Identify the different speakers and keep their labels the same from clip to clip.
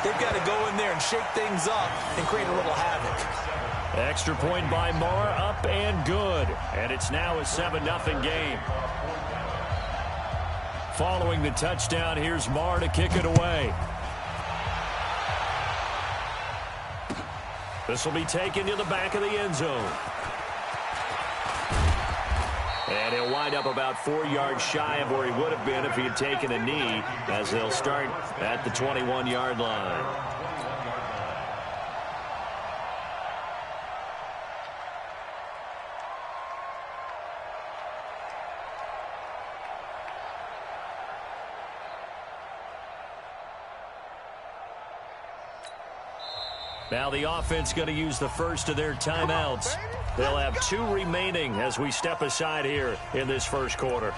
Speaker 1: They've got to go in there and shake things up and create a little havoc.
Speaker 2: Extra point by Marr, up and good. And it's now a 7-0 game. Following the touchdown, here's Marr to kick it away. This will be taken to the back of the end zone. And he'll wind up about 4 yards shy of where he would have been if he had taken a knee, as they'll start at the 21-yard line. Now the offense going to use the first of their timeouts. They'll have 2 remaining as we step aside here in this first quarter.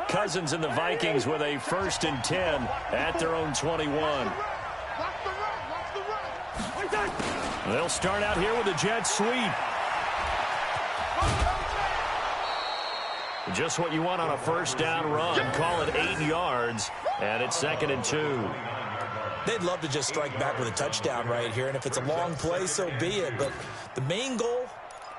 Speaker 2: Cousins and the Vikings with a 1st and 10 at their own 21. They'll start out here with a jet sweep. Just what you want on a first down run. Call it 8 yards, and it's 2nd and 2.
Speaker 1: They'd love to just strike back with a touchdown right here, and if it's a long play, so be it. But the main goal,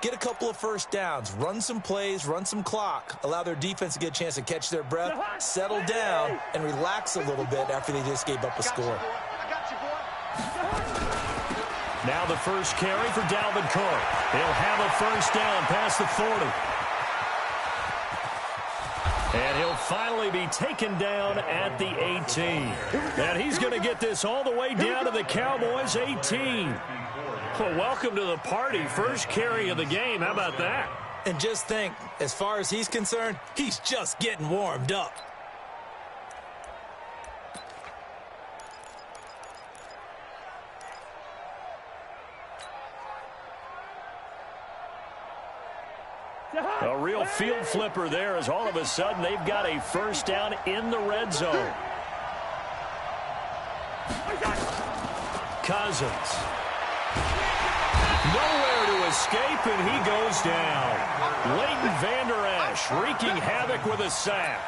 Speaker 1: get a couple of first downs, run some plays, run some clock, allow their defense to get a chance to catch their breath, settle down, and relax a little bit after they just gave up a score.
Speaker 2: Now the first carry for Dalvin Cook. He'll have a first down past the 40. And he'll finally be taken down at the 18. And he's going to get this all the way down to the Cowboys' 18. Well, welcome to the party. First carry of the game. How about that?
Speaker 1: And just think, as far as he's concerned, he's just getting warmed up.
Speaker 2: A real field flipper there, as all of a sudden they've got a first down in the red zone. Cousins. Nowhere to escape, and he goes down. Leighton Vander Esch wreaking havoc with a sack.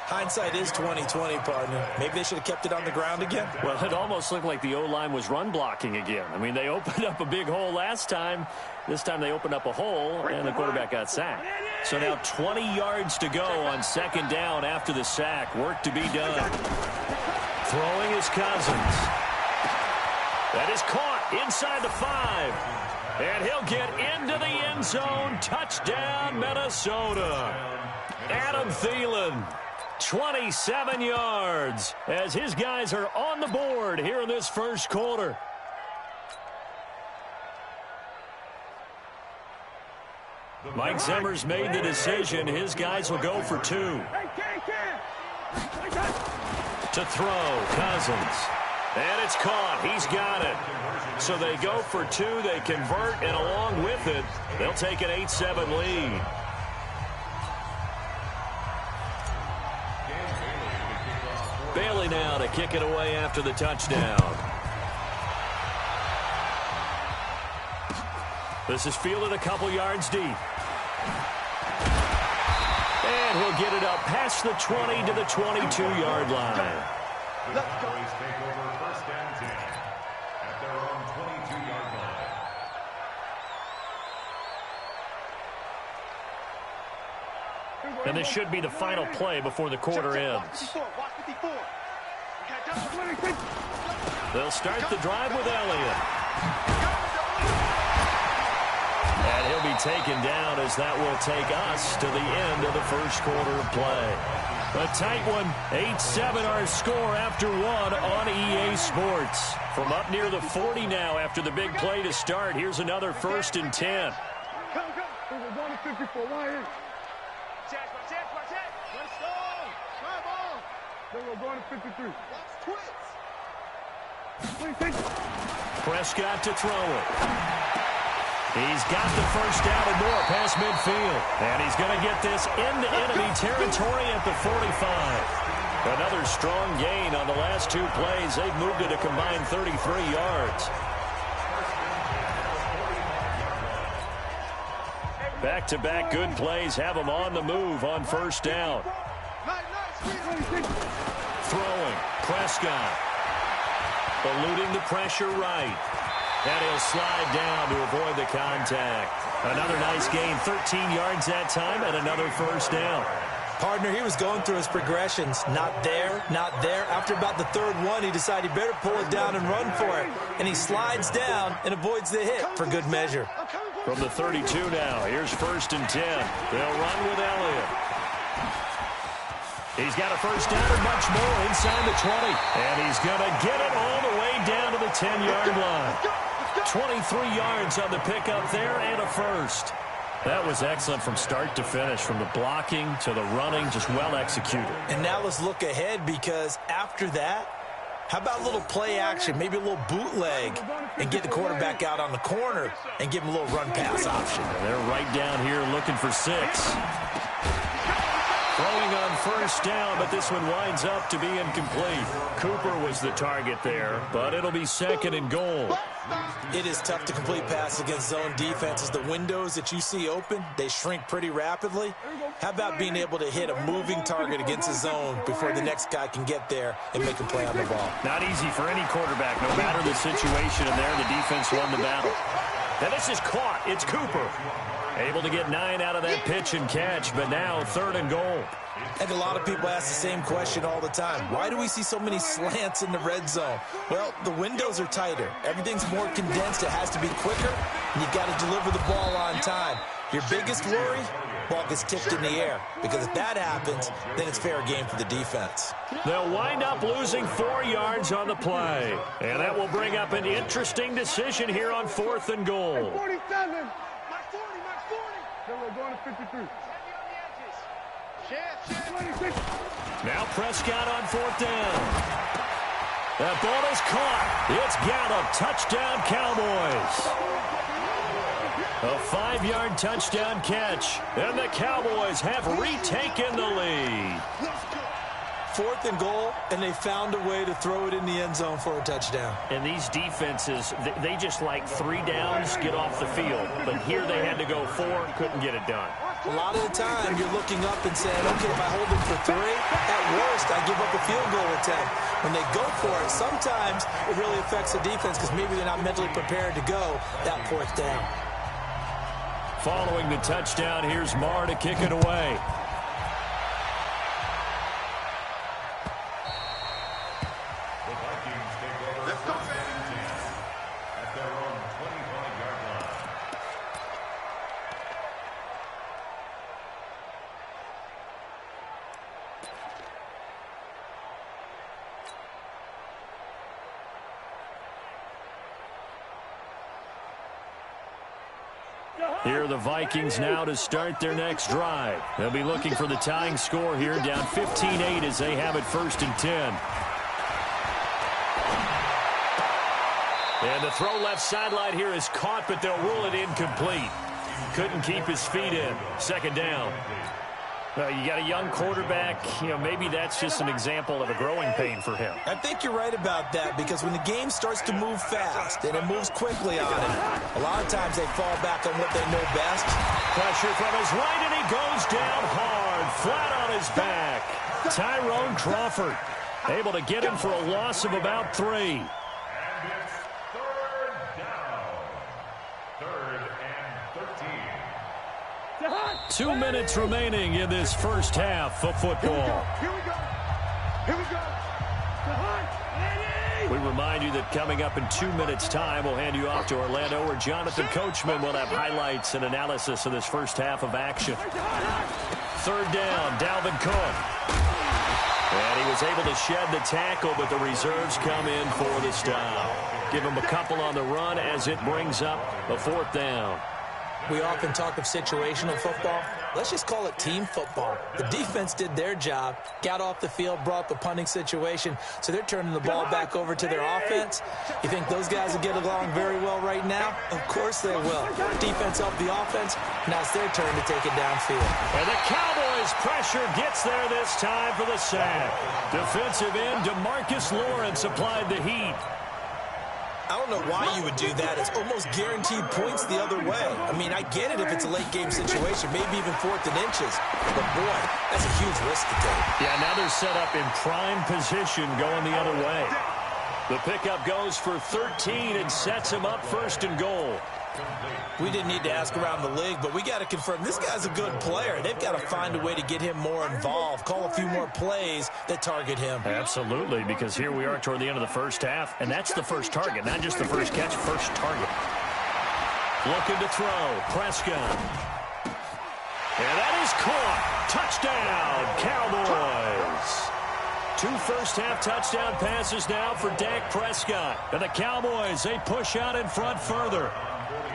Speaker 1: Hindsight is 20/20, partner. Maybe they should have kept it on the ground again.
Speaker 2: Well, it almost looked like the O-line was run blocking again. I mean, they opened up a big hole last time. This time they opened up a hole, and the quarterback got sacked. So now 20 yards to go on 2nd down after the sack. Work to be done. Throwing is Cousins. That is caught inside the 5. And he'll get into the end zone. Touchdown, Minnesota. Adam Thielen. 27 yards as his guys are on the board here in this first quarter. Mike Zimmer's made the decision. His guys will go for 2. To throw, Cousins. And it's caught. He's got it. So they go for 2. They convert, and along with it, they'll take an 8-7 lead. Bailey now to kick it away after the touchdown. This is fielded a couple yards deep. And he'll get it up past the 20 to the 22-yard line.
Speaker 3: Let's go. Take over 1st and 10 at their own 22-yard line.
Speaker 2: And this should be the final play before the quarter ends. They'll start the drive with Elliott. And he'll be taken down as that will take us to the end of the first quarter of play. A tight one, 8-7 our score after 1 on EA Sports. From up near the 40 now after the big play to start. Here's another 1st and 10.
Speaker 4: Go, go. We're going to 54. Why is? Let's go. Drive on. Then we're going to 53. That's twits.
Speaker 2: Prescott to throw it. He's got the first down and more past midfield. And he's going to get this into enemy territory at the 45. Another strong gain on the last 2 plays. They've moved it a combined 33 yards. Back Back-to-back good plays have them on the move on first down. Throwing. Prescott. Eluding the pressure right. And he'll slide down to avoid the contact. Another nice gain. 13 yards that time and another first down.
Speaker 1: Partner, he was going through his progressions. Not there, not there. After about the third one, he decided he better pull it down and run for it. And he slides down and avoids the hit for good measure.
Speaker 2: From the 32 now, here's 1st and 10. They'll run with Elliott. He's got a first down and much more inside the 20. And he's going to get it all the way down to the 10-yard line. 23 yards on the pickup there and a first. That was excellent from start to finish, from the blocking to the running, just well executed. And
Speaker 1: now let's look ahead, because after that, how about a little play action, maybe a little bootleg, and get the quarterback out on the corner and give him a little run pass option.
Speaker 2: They're right down here looking for 6. Throwing on first down, but this one winds up to be incomplete. Cooper was the target there, but it'll be 2nd and goal.
Speaker 1: It is tough to complete passes against zone defenses. The windows that you see open, they shrink pretty rapidly. How about being able to hit a moving target against a zone before the next guy can get there and make a play on the ball?
Speaker 2: Not easy for any quarterback, no matter the situation, and there the defense won the battle. Now this is caught. It's Cooper. Able to get 9 out of that pitch and catch, but now 3rd and goal.
Speaker 1: And a lot of people ask the same question all the time. Why do we see so many slants in the red zone? Well, the windows are tighter. Everything's more condensed. It has to be quicker, and you've got to deliver the ball on time. Your biggest worry? Ball gets tipped in the air, because if that happens, then it's fair game for the defense.
Speaker 2: They'll wind up losing 4 yards on the play, and that will bring up an interesting decision here on 4th and goal.
Speaker 4: 47. Then we're going to 53.
Speaker 2: Now Prescott on 4th down. That ball is caught. It's Gallup. Touchdown, Cowboys. A 5-yard touchdown catch, and the Cowboys have retaken the lead.
Speaker 1: 4th and goal, and they found a way to throw it in the end zone for a touchdown.
Speaker 2: And these defenses, they just like 3 downs, get off the field. But here they had to go 4, couldn't get it done.
Speaker 1: A lot of the time, you're looking up and saying, okay, if I hold them for 3, at worst, I give up a field goal attempt. When they go for it, sometimes it really affects the defense because maybe they're not mentally prepared to go that 4th down.
Speaker 2: Following the touchdown, here's Marr to kick it away. Here are the Vikings now to start their next drive. They'll be looking for the tying score here, down 15-8 as they have it 1st and 10. And the throw left sideline here is caught, but they'll rule it incomplete. Couldn't keep his feet in. 2nd down. You got a young quarterback, maybe that's just an example of a growing pain for him.
Speaker 1: I think you're right about that, because when the game starts to move fast and it moves quickly on him, a lot of times they fall back on what they know best.
Speaker 2: Pressure from his right, and he goes down hard, flat on his back. Tyrone Crawford able to get him for a loss of about 3. 2 minutes remaining in this first half of football.
Speaker 4: Here we go. Here we go.
Speaker 2: We remind you that coming up in 2 minutes' time, we'll hand you off to Orlando, where Jonathan Coachman will have highlights and analysis of this first half of action. 3rd down, Dalvin Cook. And he was able to shed the tackle, but the reserves come in for the stop. Give him a couple on the run as it brings up a 4th down.
Speaker 1: We often talk of situational football. Let's just call it team football. The defense did their job, got off the field, brought the punting situation, so they're turning the ball back over to their offense. You think those guys will get along very well right now? Of course they will. Defense helped the offense. Now it's their turn to take it downfield.
Speaker 2: And the Cowboys' pressure gets there this time for the sack. Defensive end DeMarcus Lawrence applied the heat.
Speaker 1: I don't know why you would do that. It's almost guaranteed points the other way. I mean, I get it if it's a late-game situation, maybe even 4th and inches. But, boy, that's a huge risk to take.
Speaker 2: Yeah, now they're set up in prime position going the other way. The pickup goes for 13 and sets him up 1st and goal.
Speaker 1: We didn't need to ask around the league, but we got to confirm this guy's a good player. They've got to find a way to get him more involved, call a few more plays that target him.
Speaker 2: Absolutely, because here we are toward the end of the first half, and that's the first target, not just the first catch, first target. Looking to throw, Prescott. And that is caught. Touchdown, Cowboys. 2 first-half touchdown passes now for Dak Prescott. And the Cowboys, they push out in front further.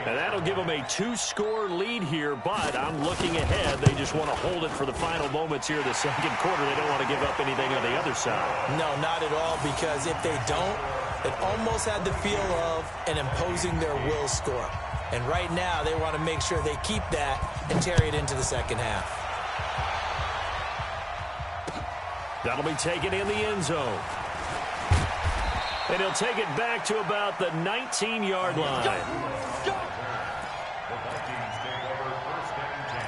Speaker 2: And that'll give them a 2-score lead here, but I'm looking ahead. They just want to hold it for the final moments here of the second quarter. They don't want to give up anything on the other side.
Speaker 1: No, not at all, because if they don't, it almost had the feel of an imposing their will score. And right now, they want to make sure they keep that and carry it into the second half.
Speaker 2: That'll be taken in the end zone. And he'll take it back to about the 19-yard line.
Speaker 3: The Vikings take over 1st and 10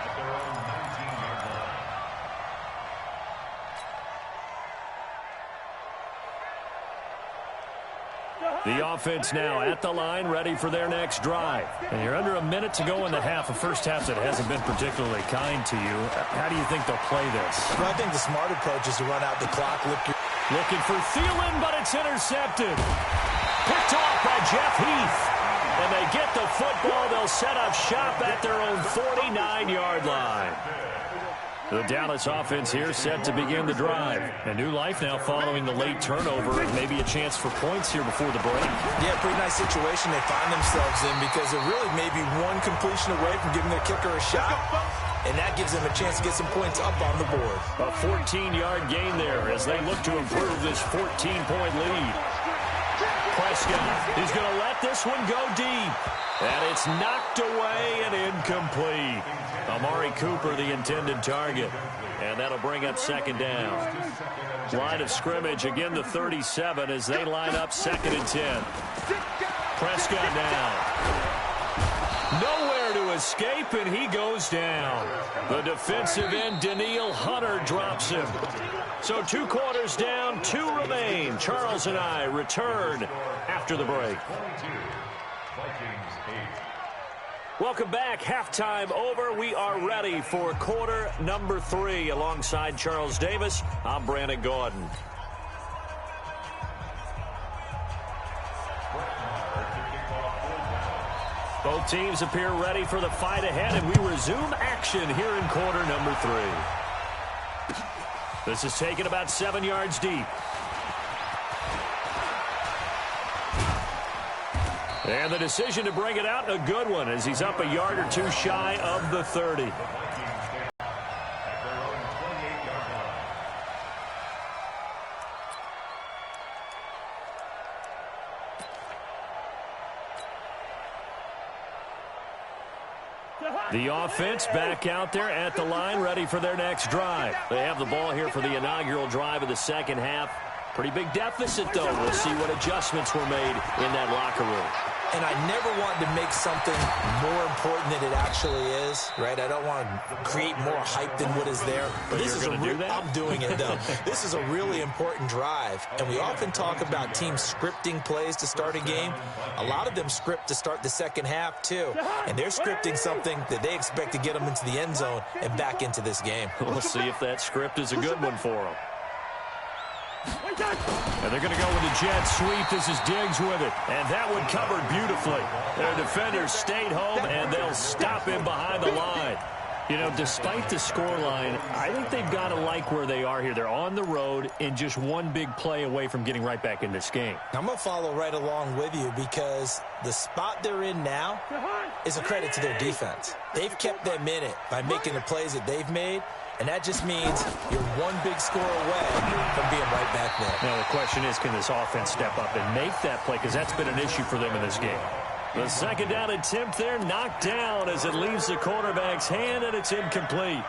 Speaker 3: at their own 19-yard line.
Speaker 2: The offense now at the line, ready for their next drive. And you're under a minute to go in the half, a first half that hasn't been particularly kind to you. How do you think they'll play this?
Speaker 1: Well, I think the smart approach is to run out the clock.
Speaker 2: Looking for Thielen, but it's intercepted. Picked off by Jeff Heath. And they get the football. They'll set up shop at their own 49-yard line. The Dallas offense here set to begin the drive. A new life now following the late turnover. Maybe a chance for points here before the break.
Speaker 1: Yeah, pretty nice situation they find themselves in because they're really maybe one completion away from giving their kicker a shot. And that gives them a chance to get some points up on the board.
Speaker 2: A 14-yard gain there as they look to improve this 14-point lead. Prescott, he's going to let this one go deep. And it's knocked away and incomplete. Amari Cooper, the intended target. And that'll bring up 2nd down. Line of scrimmage, again the 37 as they line up 2nd and 10. Prescott now. Nowhere to escape, and he goes down. The defensive end, Daniil Hunter, drops him. So 2 quarters down, 2 remain. Charles and I return after the break. Welcome back. Halftime over. We are ready for quarter number 3. Alongside Charles Davis, I'm Brandon Gordon. Both teams appear ready for the fight ahead, and we resume action here in quarter number 3. This is taken about 7 yards deep. And the decision to bring it out, a good one, as he's up a yard or 2 shy of the 30. The offense back out there at the line, ready for their next drive. They have the ball here for the inaugural drive of the second half. Pretty big deficit, though. We'll see what adjustments were made in that locker room.
Speaker 1: And I never want to make something more important than it actually is, right? I don't want to create more hype than what is there.
Speaker 2: But this is do that?
Speaker 1: I'm doing it, though. This is a really important drive. And we often talk about teams scripting plays to start a game. A lot of them script to start the second half, too. And they're scripting something that they expect to get them into the end zone and back into this game.
Speaker 2: We'll see if that script is a good one for them. And they're going to go with a jet sweep. This is Diggs with it. And that one covered beautifully. Their defenders stayed home, and they'll stop him behind the line. You know, despite the scoreline, I think they've got to like where they are here. They're on the road and just one big play away from getting right back in this game.
Speaker 1: I'm going to follow right along with you because the spot they're in now is a credit to their defense. They've kept them in it by making the plays that they've made. And that just means you're one big score away from being right back there.
Speaker 2: Now, the question is, can this offense step up and make that play? Because that's been an issue for them in this game. The second down attempt there knocked down as it leaves the quarterback's hand, and it's incomplete.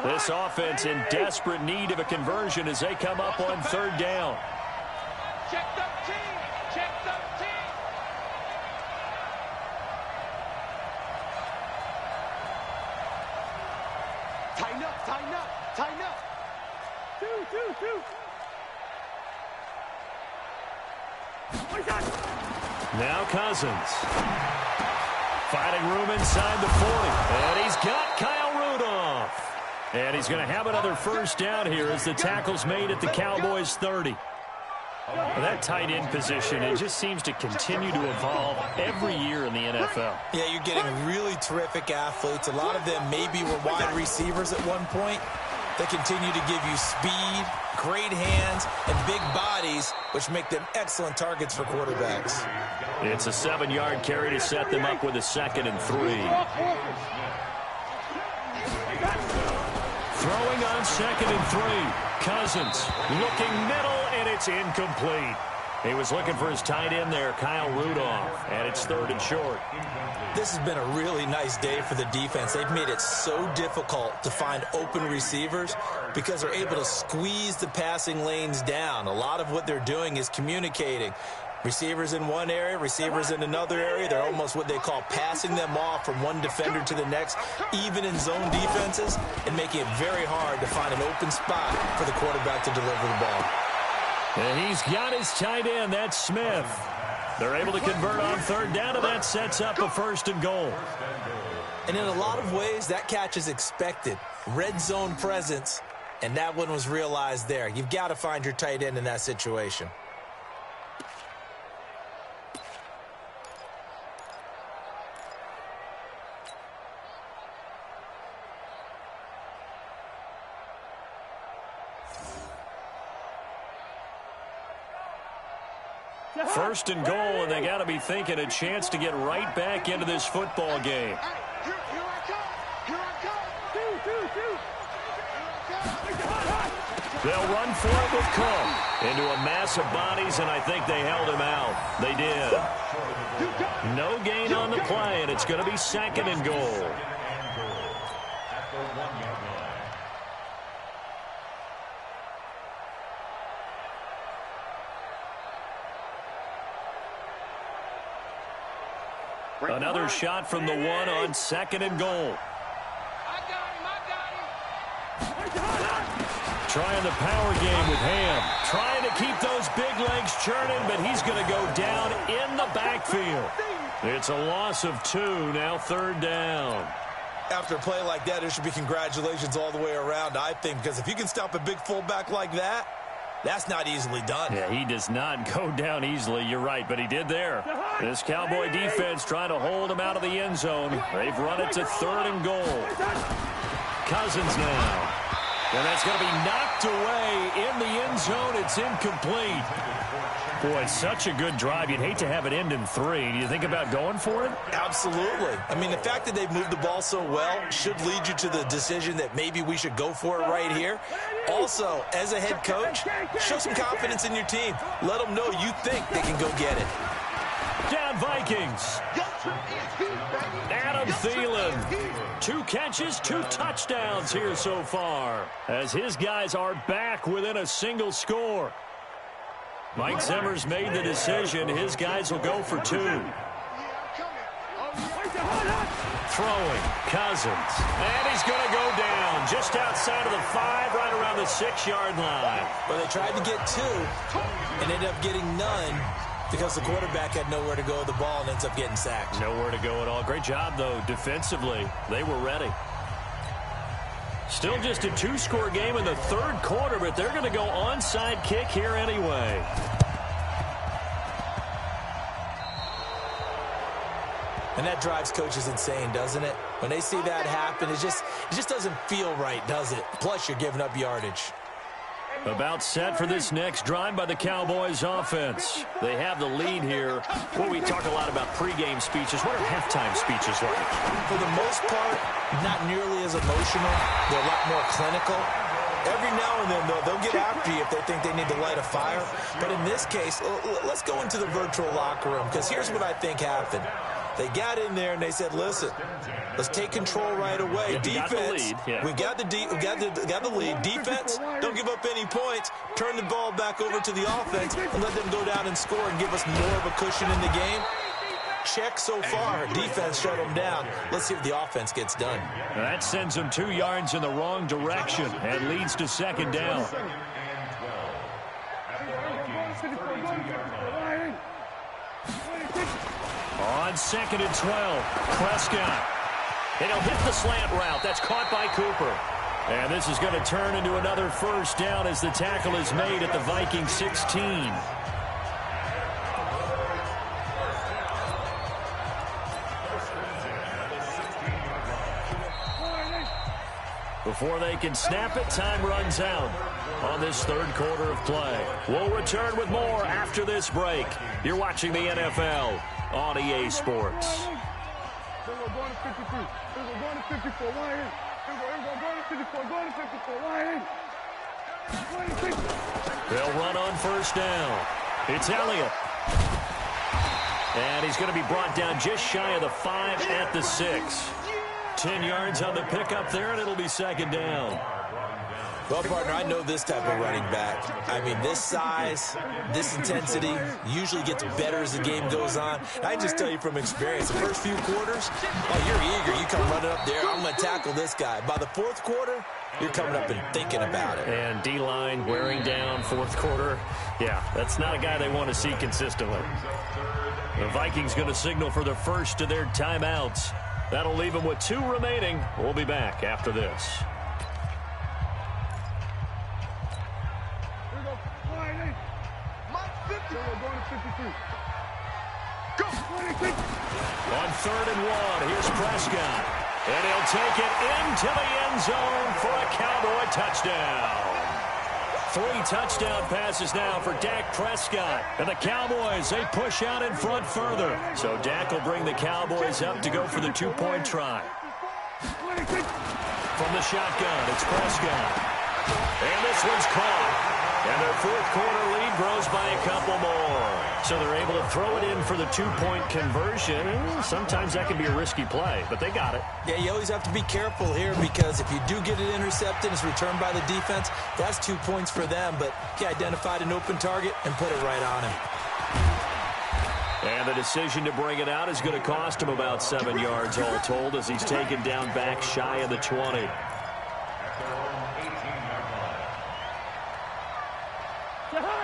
Speaker 2: This offense in desperate need of a conversion as they come up on 3rd down.
Speaker 4: Check 13. Check 13. Tighten up, tighten up, tighten up. Two.
Speaker 2: Now Cousins. Finding room inside the 40. And he's got Kyle Rudolph. And he's going to have another first down here as the tackle's made at the Cowboys' 30. Well, that tight end position, it just seems to continue to evolve every year in the NFL.
Speaker 1: Yeah, you're getting really terrific athletes. A lot of them maybe were wide receivers at one point. They continue to give you speed, great hands, and big bodies, which make them excellent targets for quarterbacks.
Speaker 2: It's a 7-yard carry to set them up with a 2nd and 3. Throwing on 2nd and 3. Cousins looking middle, and it's incomplete. He was looking for his tight end there, Kyle Rudolph, and it's 3rd and short.
Speaker 1: This has been a really nice day for the defense. They've made it so difficult to find open receivers because they're able to squeeze the passing lanes down. A lot of what they're doing is communicating. Receivers in one area, receivers in another area. They're almost what they call passing them off from one defender to the next, even in zone defenses, and making it very hard to find an open spot for the quarterback to deliver the ball.
Speaker 2: And he's got his tight end. That's Smith. They're able to convert on 3rd down, and that sets up a 1st and goal.
Speaker 1: And in a lot of ways, that catch is expected. Red zone presence, and that one was realized there. You've got to find your tight end in that situation.
Speaker 2: First and goal, and they got to be thinking a chance to get right back into this football game. They'll run for it with Cook into a mass of bodies, and I think they held him out. They did. No gain on the play, and it's going to be 2nd and goal. Another shot from the 1 on 2nd and goal.
Speaker 4: I got him.
Speaker 2: Trying the power game with Ham. Trying to keep those big legs churning, but he's going to go down in the backfield. It's a loss of 2, now 3rd down.
Speaker 1: After a play like that, there should be congratulations all the way around, I think, because if you can stop a big fullback like that, that's not easily done.
Speaker 2: Yeah, he does not go down easily. You're right, but he did there. This Cowboy defense trying to hold him out of the end zone. They've run it to 3rd and goal. Cousins now. And that's going to be knocked away in the end zone. It's incomplete. Boy, such a good drive. You'd hate to have it end in 3. Do you think about going for it?
Speaker 1: Absolutely. I mean, the fact that they've moved the ball so well should lead you to the decision that maybe we should go for it right here. Also, as a head coach, show some confidence in your team. Let them know you think they can go get it.
Speaker 2: Down Vikings. Adam Thielen. 2 catches, 2 touchdowns here so far, as his guys are back within a single score. Mike Zimmer's made the decision. His guys will go for 2. Throwing, Cousins. And he's going to go down just outside of the 5, right around the 6-yard line.
Speaker 1: Well, they tried to get 2 and ended up getting none because the quarterback had nowhere to go with the ball and ends up getting sacked.
Speaker 2: Nowhere to go at all. Great job, though, defensively. They were ready. Still just a 2-score game in the 3rd quarter, but they're going to go onside kick here anyway.
Speaker 1: And that drives coaches insane, doesn't it? When they see that happen, it just doesn't feel right, does it? Plus, you're giving up yardage.
Speaker 2: About set for this next drive by the Cowboys offense. They have the lead here. Well, we talk a lot about pregame speeches. What are halftime speeches like?
Speaker 1: For the most part, not nearly as emotional. They're a lot more clinical. Every now and then, though, they'll get after you if they think they need to light a fire. But in this case, let's go into the virtual locker room, because here's what I think happened. They got in there and they said, listen, let's take control right away. Defense, we got the lead. Defense, don't give up any points. Turn the ball back over to the offense and let them go down and score and give us more of a cushion in the game. Check so far. Defense shut them down. Let's see if the offense gets done.
Speaker 2: That sends them 2 yards in the wrong direction and leads to second down. On 2nd and 12, Prescott. And he'll hit the slant route. That's caught by Cooper. And this is going to turn into another first down as the tackle is made at the Viking 16. Before they can snap it, time runs out on this 3rd quarter of play. We'll return with more after this break. You're watching the NFL on EA Sports. They'll run on first down. It's Elliott. And he's going to be brought down just shy of the 5 at the 6. 10 yards on the pickup there, and it'll be second down.
Speaker 1: Well, partner, I know this type of running back. I mean, this size, this intensity usually gets better as the game goes on. I just tell you from experience, the first few quarters, oh, you're eager. You come running up there, I'm going to tackle this guy. By the 4th quarter, you're coming up and thinking about it.
Speaker 2: And D-line wearing down 4th quarter. Yeah, that's not a guy they want to see consistently. The Vikings going to signal for the first of their timeouts. That'll leave them with 2 remaining. We'll be back after this. On 3rd and 1, here's Prescott. And he'll take it into the end zone for a Cowboy touchdown. 3 touchdown passes now for Dak Prescott. And the Cowboys, they push out in front further. So Dak will bring the Cowboys up to go for the 2-point try. From the shotgun, it's Prescott. And this one's caught. And their 4th quarter lead grows by a couple more. So they're able to throw it in for the 2-point conversion. Sometimes that can be a risky play, but they got it.
Speaker 1: Yeah, you always have to be careful here because if you do get it intercepted, it's returned by the defense. That's 2 points for them, but he identified an open target and put it right on him.
Speaker 2: And the decision to bring it out is going to cost him about 7 yards all told as he's taken down back shy of the 20.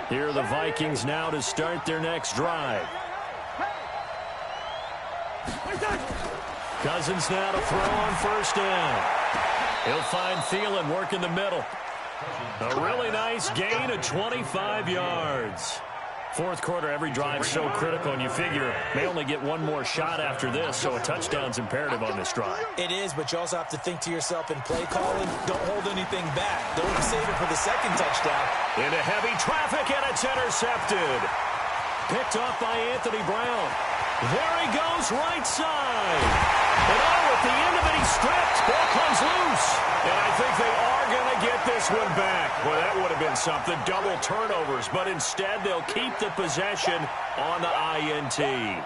Speaker 2: Here are the Vikings now to start their next drive. Cousins now to throw on first down. He'll find Thielen working the middle. A really nice gain of 25 yards. 4th quarter, every drive so critical, and you figure may only get 1 more shot after this, so a touchdown's imperative on this drive.
Speaker 1: It is, but you also have to think to yourself in play calling, don't hold anything back. Don't save it for the 2nd touchdown.
Speaker 2: Into heavy traffic, and it's intercepted. Picked off by Anthony Brown. There he goes, right side. And at the end of it, he's stripped. Ball comes loose. And I think they are going to get this one back. Well, that would have been something. Double turnovers. But instead, they'll keep the possession on the INT.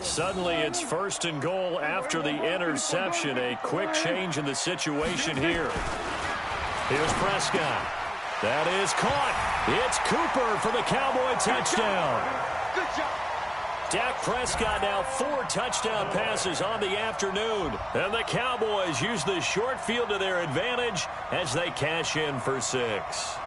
Speaker 2: Suddenly, it's 1st and goal after the interception. A quick change in the situation here. Here's Prescott. That is caught. It's Cooper for the Cowboy touchdown.
Speaker 4: Good job.
Speaker 2: Dak Prescott now 4 touchdown passes on the afternoon. And the Cowboys use the short field to their advantage as they cash in for 6.